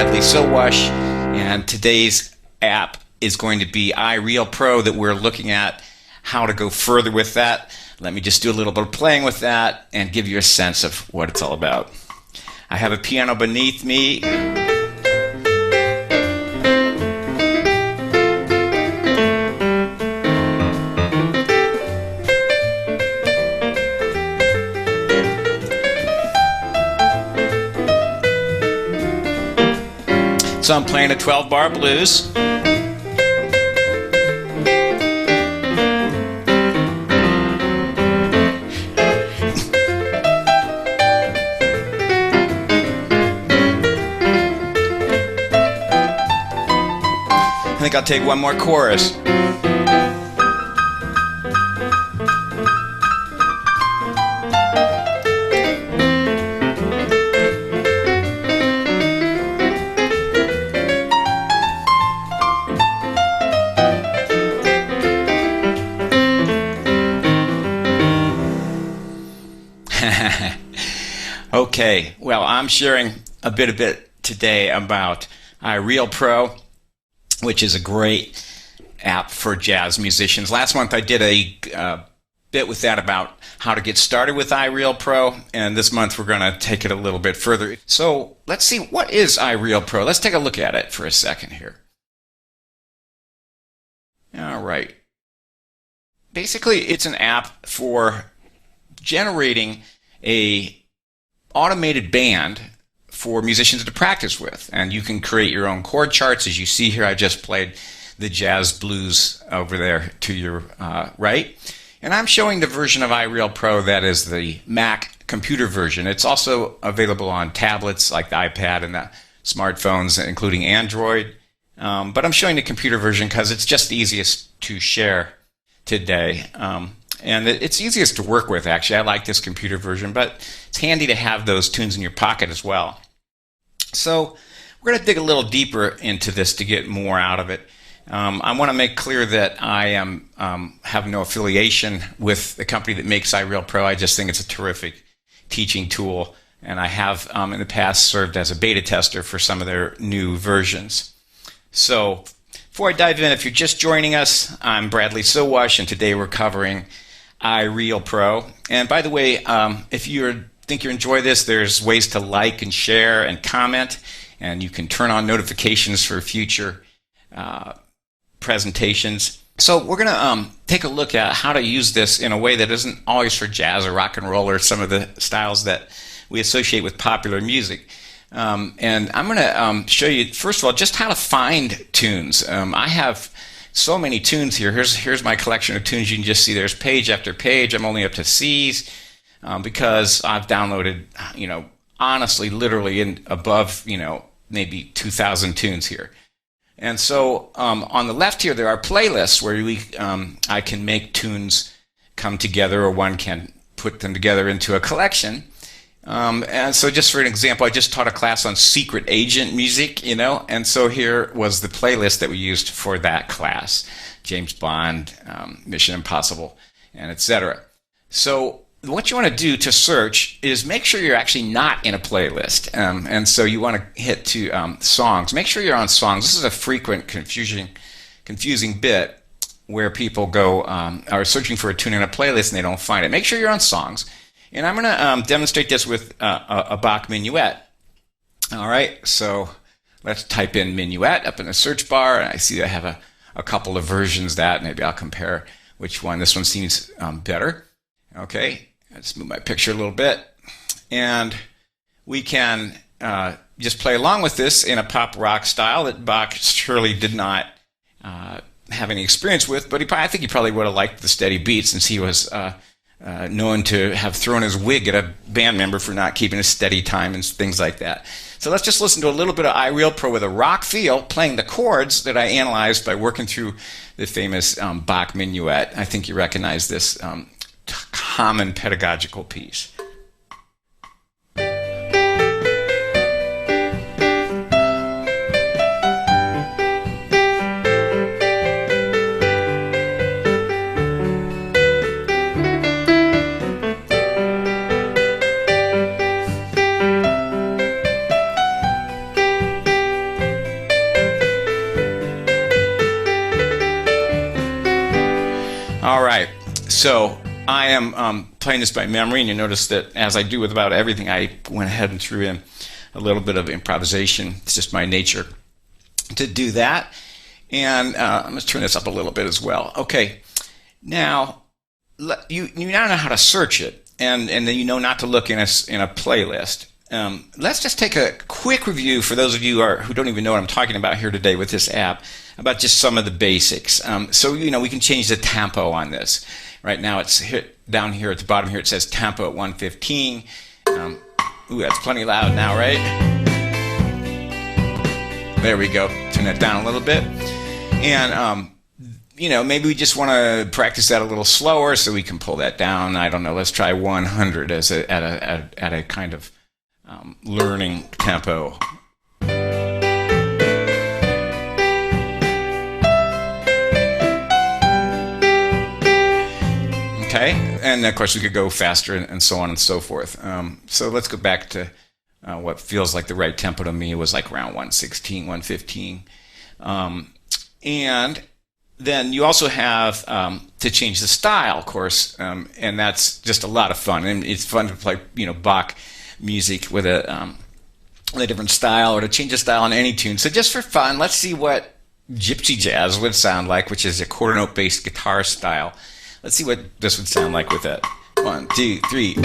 Bradley Silwash, and today's app is going to be iRealPro that we're looking at how to go further with that. Let me just do a little bit of playing with that and give you a sense of what it's all about. I have a piano beneath me. So I'm playing a 12-bar blues. I think I'll take one more chorus. Okay, well, I'm sharing a bit today about iRealPro, which is a great app for jazz musicians. Last month I did a bit with that about how to get started with iRealPro, and this month we're going to take it a little bit further. So let's see, what is iRealPro? Let's take a look at it for a second here. All right. Basically, it's an app for generating a automated band for musicians to practice with, and you can create your own chord charts. As you see here, I just played the jazz blues over there to your right, and I'm showing the version of iRealPro that is the Mac computer version. It's also available on tablets like the iPad and the smartphones, including Android, but I'm showing the computer version because it's just the easiest to share today. And it's easiest to work with, actually. I like this computer version, but it's handy to have those tunes in your pocket as well. So we're going to dig a little deeper into this to get more out of it. I want to make clear that I have no affiliation with the company that makes iRealPro. I just think it's a terrific teaching tool, and I have in the past served as a beta tester for some of their new versions. So before I dive in, if you're just joining us, I'm Bradley Silwash, and today we're covering iRealPro. And by the way, if you think you enjoy this, there's ways to like and share and comment, and you can turn on notifications for future presentations. So we're going to take a look at how to use this in a way that isn't always for jazz or rock and roll or some of the styles that we associate with popular music. And I'm going to show you, first of all, just how to find tunes. I have so many tunes here. Here's my collection of tunes. You can just see there's page after page. I'm only up to C's because I've downloaded, honestly, literally above, maybe 2,000 tunes here. And so on the left here, there are playlists where I can make tunes come together, or one can put them together into a collection. And so just for an example, I just taught a class on secret agent music, and so here was the playlist that we used for that class: James Bond, Mission Impossible, and etc. So what you want to do to search is make sure you're actually not in a playlist, and so you want to hit to songs. Make sure you're on songs. This is a frequent confusing bit where people are searching for a tune in a playlist and they don't find it. Make sure you're on songs. And I'm going to demonstrate this with a Bach minuet. All right, so let's type in minuet up in the search bar. And I see I have a couple of versions of that. Maybe I'll compare which one. This one seems better. Okay, let's move my picture a little bit. And we can just play along with this in a pop rock style that Bach surely did not have any experience with. But I think he probably would have liked the steady beat, since he was known to have thrown his wig at a band member for not keeping a steady time and things like that. So let's just listen to a little bit of iRealPro with a rock feel, playing the chords that I analyzed by working through the famous Bach minuet. I think you recognize this common pedagogical piece. So I am playing this by memory, and you notice that as I do with about everything, I went ahead and threw in a little bit of improvisation. It's just my nature to do that. And I'm going to turn this up a little bit as well. Okay, now you now know how to search it, and then you know not to look in a playlist. Let's just take a quick review for those of you who don't even know what I'm talking about here today with this app, about just some of the basics. So we can change the tempo on this. Right now it's down here at the bottom here, it says tempo at 115. Ooh, that's plenty loud now, right? There we go. Turn that down a little bit. And maybe we just want to practice that a little slower, so we can pull that down. I don't know. Let's try 100 as at a kind of learning tempo. Okay, and of course we could go faster and so on and so forth. So let's go back to what feels like the right tempo to me. It was like around 116, 115. And then you also have to change the style, of course, and that's just a lot of fun. And it's fun to play, Bach music with a different style, or to change the style on any tune. So just for fun, let's see what gypsy jazz would sound like, which is a quarter note based guitar style. Let's see what this would sound like with that. 1, 2, 3.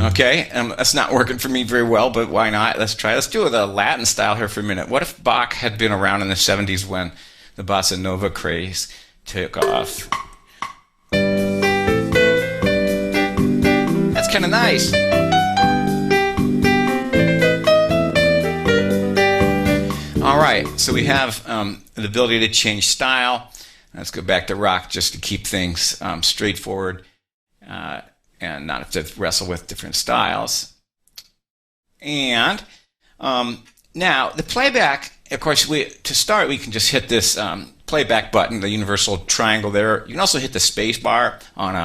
Okay, that's not working for me very well, but why not? Let's try. Let's do it with a Latin style here for a minute. What if Bach had been around in the 70s when the bossa nova craze took off? That's kind of nice. All right, so we have the ability to change style. Let's go back to rock just to keep things straightforward and not have to wrestle with different styles. And now the playback, of course, to start, we can just hit this playback button, the universal triangle there. You can also hit the space bar on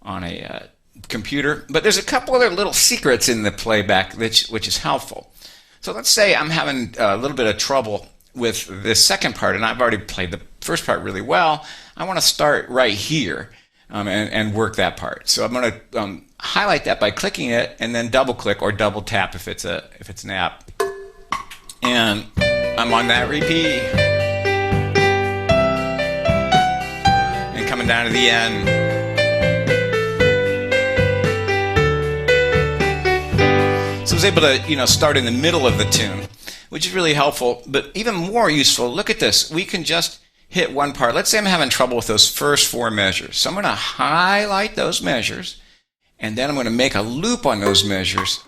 a computer. But there's a couple other little secrets in the playback which is helpful. So let's say I'm having a little bit of trouble with this second part, and I've already played the first part really well. I want to start right here and work that part. So I'm going to highlight that by clicking it, and then double click or double tap if it's an app. And I'm on that repeat. And coming down to the end. So I was able to, start in the middle of the tune, which is really helpful. But even more useful, look at this. We can just hit one part. Let's say I'm having trouble with those first 4 measures. So I'm going to highlight those measures, and then I'm going to make a loop on those measures.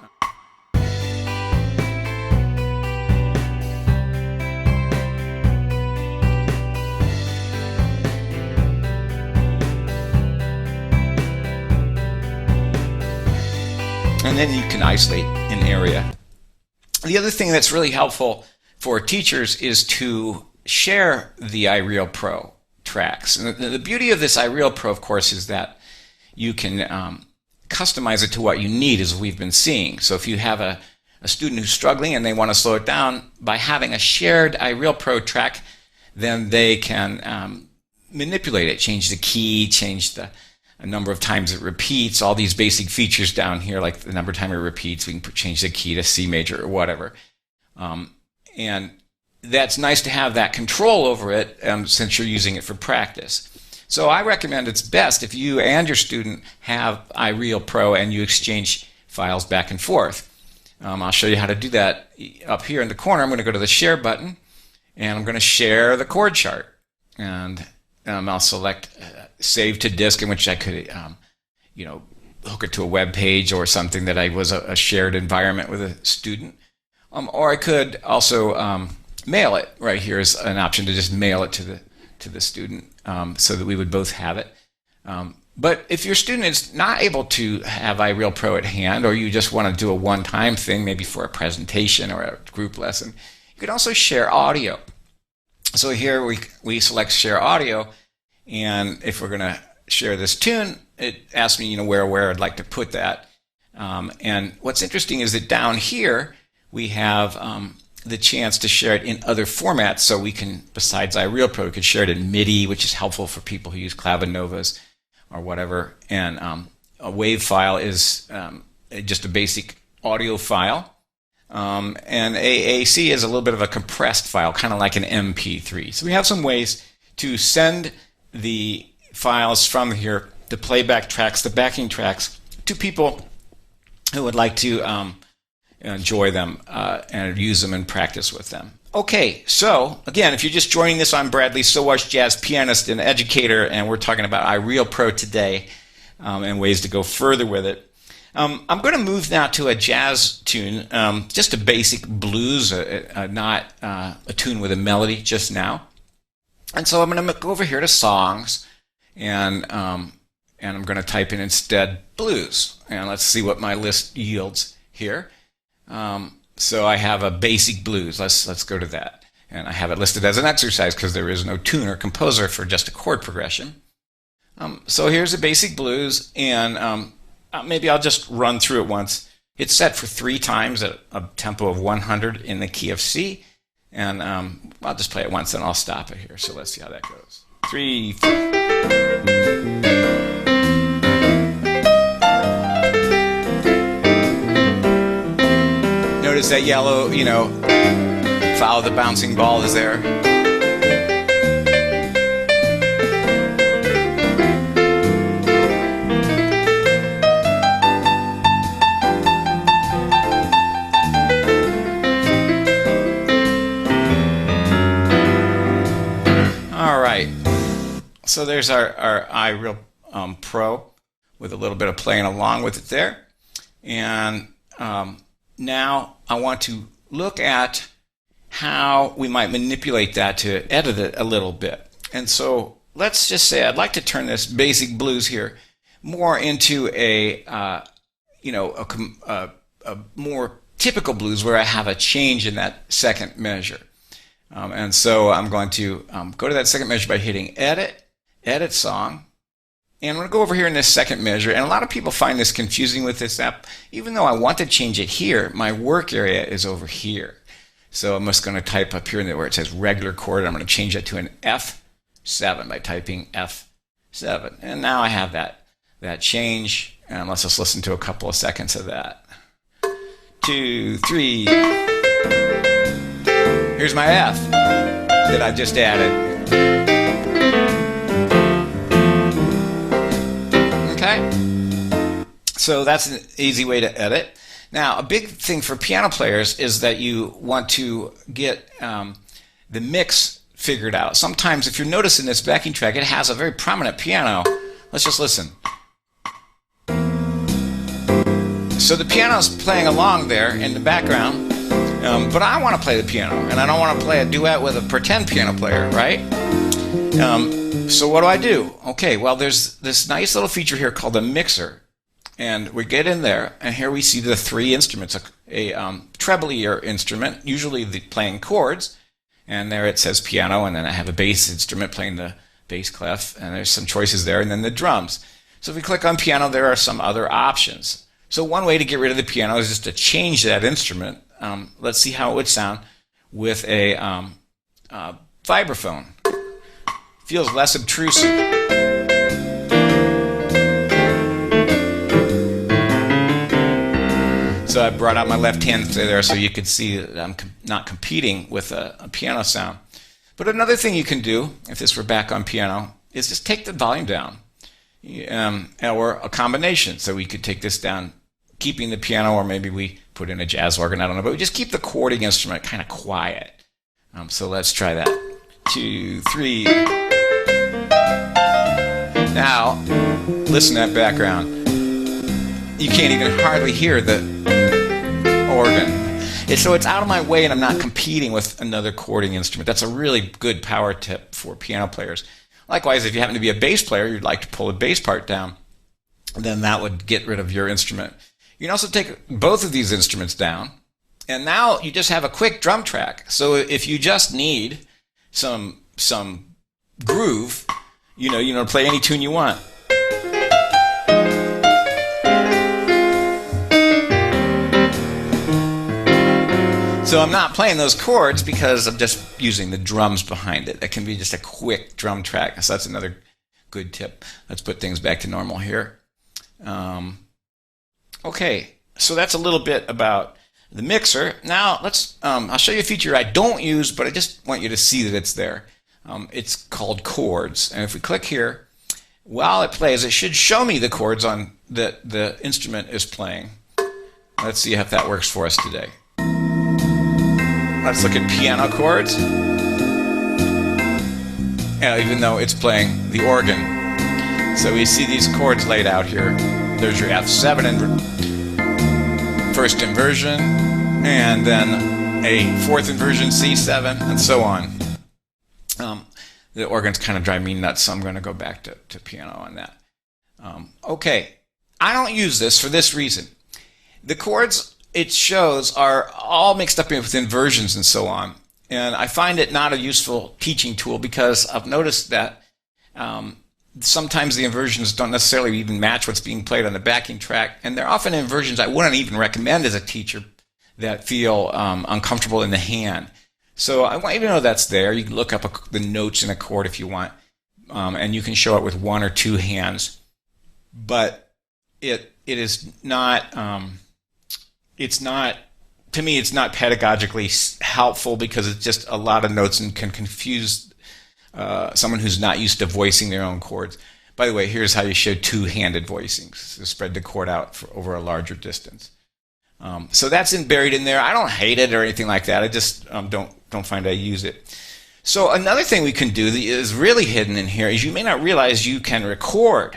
And then you can isolate an area. The other thing that's really helpful for teachers is to share the iRealPro tracks. And the beauty of this iRealPro, of course, is that you can customize it to what you need, as we've been seeing. So if you have a student who's struggling and they want to slow it down, by having a shared iRealPro track, then they can manipulate it, change the key, change the number of times it repeats, all these basic features down here, like the number of times it repeats. We can change the key to C major or whatever. And that's nice to have that control over it since you're using it for practice. So I recommend it's best if you and your student have iRealPro and you exchange files back and forth. I'll show you how to do that up here in the corner. I'm going to go to the share button, and I'm going to share the chord chart. And I'll select save to disk, in which I could, hook it to a web page or something that I was a shared environment with a student. Or I could also mail it. Right here is an option to just mail it to the student so that we would both have it. But if your student is not able to have iRealPro at hand, or you just want to do a one-time thing, maybe for a presentation or a group lesson, you could also share audio. So here we select share audio, and if we're going to share this tune, it asks me, where I'd like to put that. And what's interesting is that down here we have the chance to share it in other formats, so we can, besides iRealPro, we could share it in MIDI, which is helpful for people who use Clavinovas or whatever. And a WAV file is just a basic audio file. And AAC is a little bit of a compressed file, kind of like an MP3. So we have some ways to send the files from here, the playback tracks, the backing tracks, to people who would like to enjoy them and use them and practice with them. Okay, so again, if you're just joining this, I'm Bradley Sowash, jazz pianist and educator, and we're talking about iRealPro today and ways to go further with it. I'm going to move now to a jazz tune, just a basic blues, not a tune with a melody just now. And so I'm going to go over here to songs, and I'm going to type in instead blues, and let's see what my list yields here. So I have a basic blues. Let's go to that, and I have it listed as an exercise because there is no tune or composer for just a chord progression. So here's a basic blues, and maybe I'll just run through it once. It's set for 3 times at a tempo of 100 in the key of C, and I'll just play it once and I'll stop it here. So let's see how that goes. 3, 4. Notice that yellow, follow the bouncing ball is there. All right, so there's our iRealPro with a little bit of playing along with it there. And now I want to look at how we might manipulate that to edit it a little bit. And so let's just say I'd like to turn this basic blues here more into a more typical blues where I have a change in that second measure. And so I'm going to go to that second measure by hitting Edit Song. And I'm going to go over here in this second measure. And a lot of people find this confusing with this app. Even though I want to change it here, my work area is over here. So I'm just going to type up here where it says regular chord. I'm going to change that to an F7 by typing F7. And now I have that change. And let's just listen to a couple of seconds of that. 2, 3. Here's my F that I just added. Okay? So that's an easy way to edit. Now, a big thing for piano players is that you want to get the mix figured out. Sometimes, if you're noticing this backing track, it has a very prominent piano. Let's just listen. So the piano's playing along there in the background. But I want to play the piano, and I don't want to play a duet with a pretend piano player, right? So what do? Okay, well, there's this nice little feature here called a mixer, and we get in there, and here we see the 3 instruments, a treble ear instrument, usually playing chords, and there it says piano, and then I have a bass instrument playing the bass clef, and there's some choices there, and then the drums. So if we click on piano, there are some other options. So one way to get rid of the piano is just to change that instrument. Let's see how it would sound with a vibraphone. Feels less obtrusive. So I brought out my left hand there so you could see that I'm not competing with a piano sound. But another thing you can do, if this were back on piano, is just take the volume down. Or a combination. So we could take this down, keeping the piano, or maybe we put in a jazz organ, I don't know, but we just keep the chording instrument kind of quiet. So let's try that. 2, 3. Now, listen to that background. You can't even hardly hear the organ. So it's out of my way and I'm not competing with another chording instrument. That's a really good power tip for piano players. Likewise, if you happen to be a bass player, you'd like to pull a bass part down, then that would get rid of your instrument. You can also take both of these instruments down, and now you just have a quick drum track. So if you just need some groove, play any tune you want. So I'm not playing those chords because I'm just using the drums behind it. It can be just a quick drum track. So that's another good tip. Let's put things back to normal here. Okay, so that's a little bit about the mixer. Now I'll show you a feature I don't use, but I just want you to see that it's there. It's called Chords, and if we click here, while it plays, it should show me the chords on that the instrument is playing. Let's see if that works for us today. Let's look at piano chords. Even though it's playing the organ. So we see these chords laid out here. There's your F7 first inversion, and then a fourth inversion C7, and so on. The organ's kind of driving me nuts, so I'm going to go back to piano on that. Okay, I don't use this for this reason. The chords it shows are all mixed up with inversions and so on. And I find it not a useful teaching tool because I've noticed that sometimes the inversions don't necessarily even match what's being played on the backing track. And they're often inversions I wouldn't even recommend as a teacher that feel uncomfortable in the hand. So I want you to know that's there. You can look up the notes in a chord if you want. And you can show it with one or two hands. But it is not... to me, it's not pedagogically helpful because it's just a lot of notes and can confuse someone who's not used to voicing their own chords. By the way, here's how you show two-handed voicings to spread the chord out over a larger distance. So that's buried in there. I don't hate it or anything like that. I just don't find I use it. So another thing we can do that is really hidden in here is you may not realize you can record.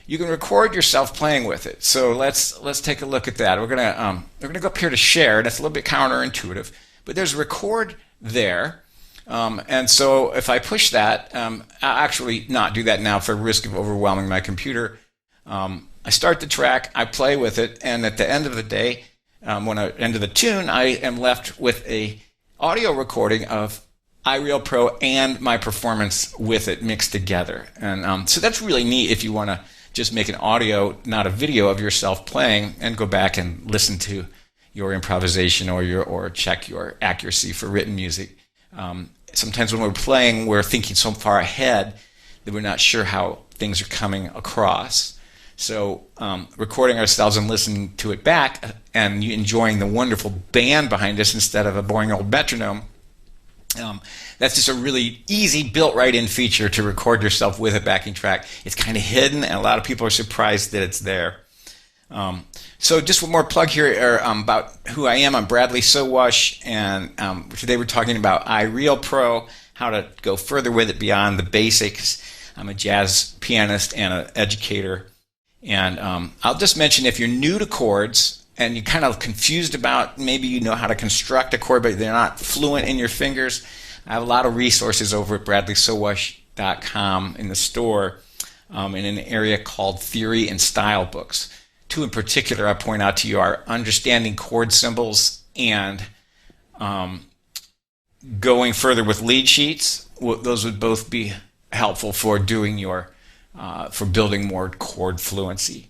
You can record yourself playing with it. So let's take a look at that. We're gonna go up here to share. That's a little bit counterintuitive, but there's record there. And so if I push that, I'll actually not do that now for risk of overwhelming my computer. I start the track, I play with it, and at the end of the day, when I end of the tune, I am left with a audio recording of iRealPro and my performance with it mixed together. And so that's really neat if you want to just make an audio, not a video, of yourself playing and go back and listen to your improvisation or check your accuracy for written music. Sometimes when we're playing, we're thinking so far ahead that we're not sure how things are coming across. So recording ourselves and listening to it back and enjoying the wonderful band behind us instead of a boring old metronome, that's just a really easy, built right in feature to record yourself with a backing track. It's kind of hidden, and a lot of people are surprised that it's there. So just one more plug here about who I am. I'm Bradley Sowash, and today we're talking about iRealPro, how to go further with it beyond the basics. I'm a jazz pianist and an educator. And I'll just mention, if you're new to chords and you're kind of confused about, maybe you know how to construct a chord, but they're not fluent in your fingers, I have a lot of resources over at bradleysowash.com in the store in an area called Theory and Style Books. Two in particular I point out to you are Understanding Chord Symbols and Going Further with Lead Sheets. Those would both be helpful for doing your for building more chord fluency.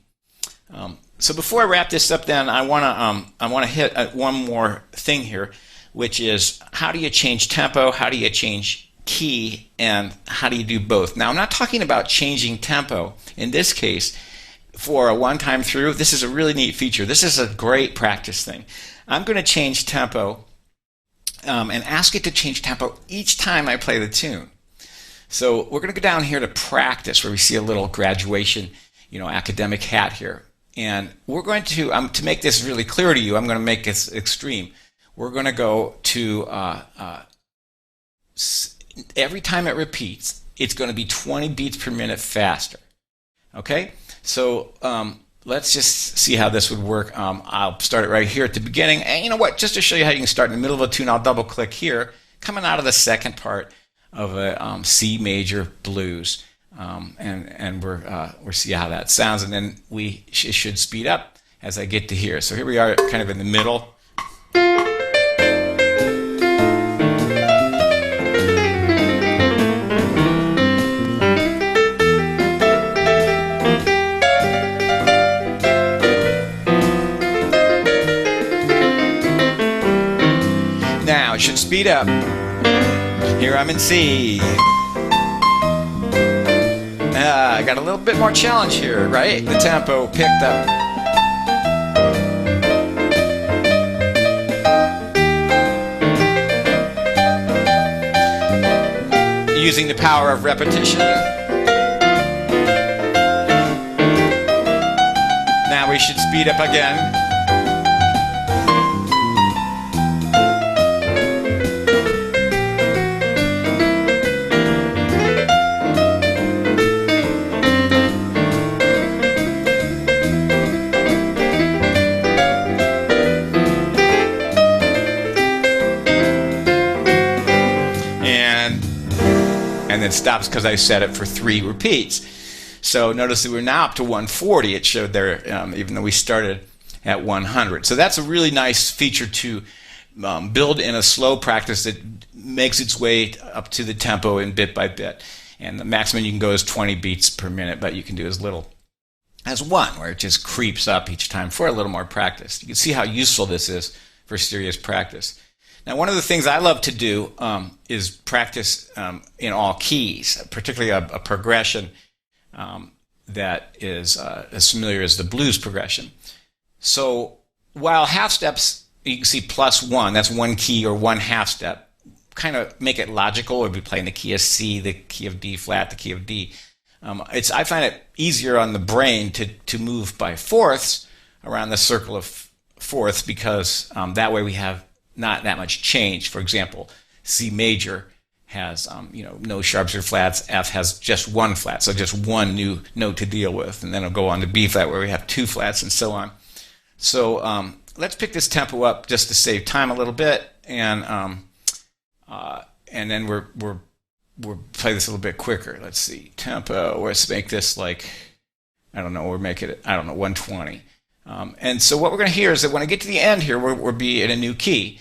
So before I wrap this up, then I want to hit one more thing here, which is how do you change tempo, how do you change key, and how do you do both? Now, I'm not talking about changing tempo. In this case, for a one-time through, this is a really neat feature. This is a great practice thing. I'm going to change tempo and ask it to change tempo each time I play the tune. So we're going to go down here to practice, where we see a little graduation, academic hat here. And we're going to make this really clear to you, I'm going to make this extreme. We're going to go to, every time it repeats, it's going to be 20 beats per minute faster. Okay? So let's just see how this would work. I'll start it right here at the beginning. And you know what? Just to show you how you can start in the middle of a tune, I'll double click here, coming out of the second part of a C major blues. And we'll see how that sounds. And then it should speed up as I get to here. So here we are kind of in the middle. speed up. Here I'm in C. I got a little bit more challenge here, right? The tempo picked up. Using the power of repetition. Now we should speed up again. And then stops because I set it for 3 repeats. So notice that we're now up to 140. It showed there, even though we started at 100. So that's a really nice feature to build in a slow practice that makes its way up to the tempo in bit by bit. And the maximum you can go is 20 beats per minute, but you can do as little as 1, where it just creeps up each time for a little more practice. You can see how useful this is for serious practice. Now, one of the things I love to do is practice in all keys, particularly a progression that is as familiar as the blues progression. So while half steps, you can see +1, that's 1 key or 1 half step, kind of make it logical. We'll be playing the key of C, the key of B flat, the key of D. I find it easier on the brain to move by fourths around the circle of fourths because that way we have not that much change. For example, C major has no sharps or flats. F has just 1 flat, so just 1 new note to deal with, and then it'll go on to B flat where we have 2 flats and so on. So let's pick this tempo up just to save time a little bit, and then we'll play this a little bit quicker. Let's see, tempo. Let's make this like we'll make it 120. And so what we're going to hear is that when I get to the end here, we'll be in a new key,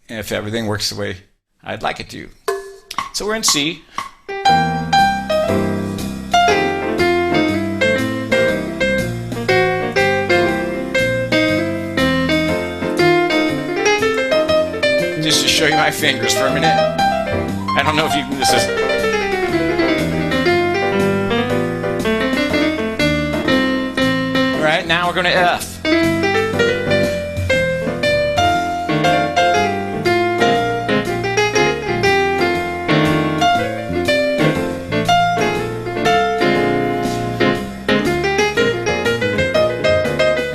if everything works the way I'd like it to. So we're in C. Just to show you my fingers for a minute. I don't know if you can, this is... All right, now we're going to F.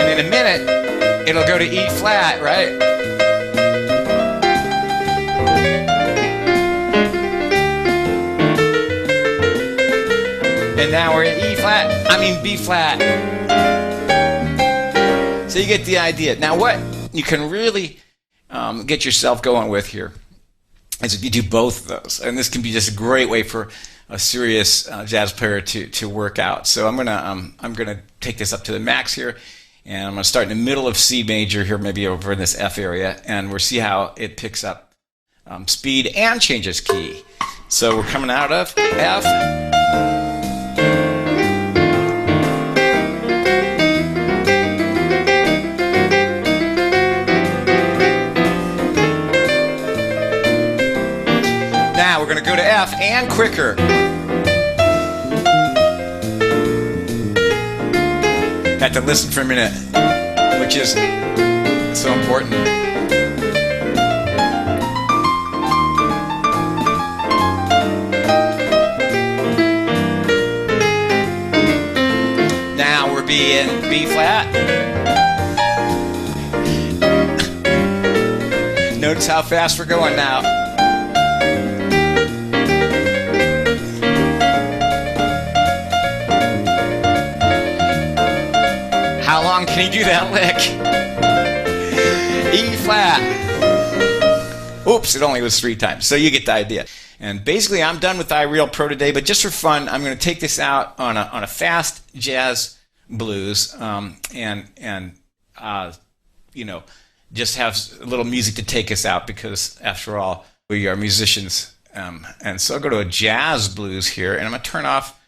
And in a minute, it'll go to E flat, right? And now we're in B flat. So you get the idea. Now what you can really get yourself going with here is if you do both of those. And this can be just a great way for a serious jazz player to work out. So I'm gonna take this up to the max here, and I'm gonna start in the middle of C major here, maybe over in this F area, and we'll see how it picks up speed and changes key. So we're coming out of F. Now we're going to go to F and quicker. Have to listen for a minute, which is so important. Now we're in B flat. Notice how fast we're going now. How long can he do that lick? E flat. Oops, it only was 3 times. So you get the idea. And basically, I'm done with iRealPro today. But just for fun, I'm going to take this out on a fast jazz blues, just have a little music to take us out because, after all, we are musicians. And so I'll go to a jazz blues here, and I'm going to turn off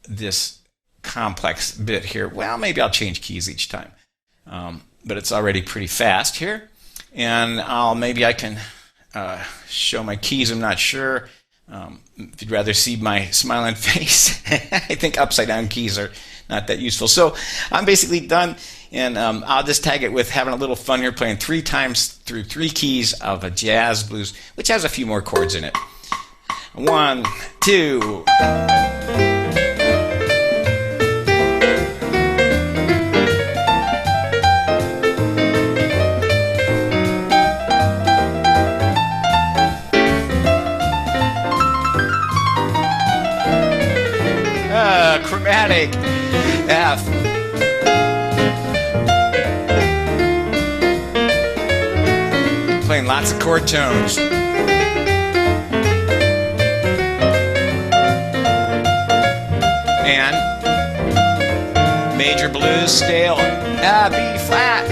this complex bit here. Well, maybe I'll change keys each time, but it's already pretty fast here, and maybe I can show my keys. I'm not sure. If you'd rather see my smiling face, I think upside down keys are not that useful. So I'm basically done, and I'll just tag it with having a little fun here, playing 3 times through 3 keys of a jazz blues, which has a few more chords in it. 1, 2. Chromatic F. Playing lots of chord tones. And major blues scale B flat.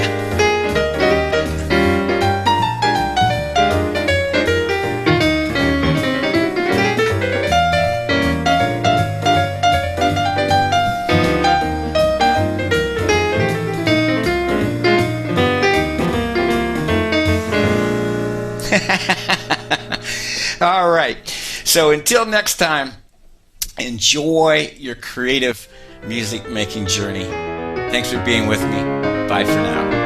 All right. So until next time, enjoy your creative music making journey. Thanks for being with me. Bye for now.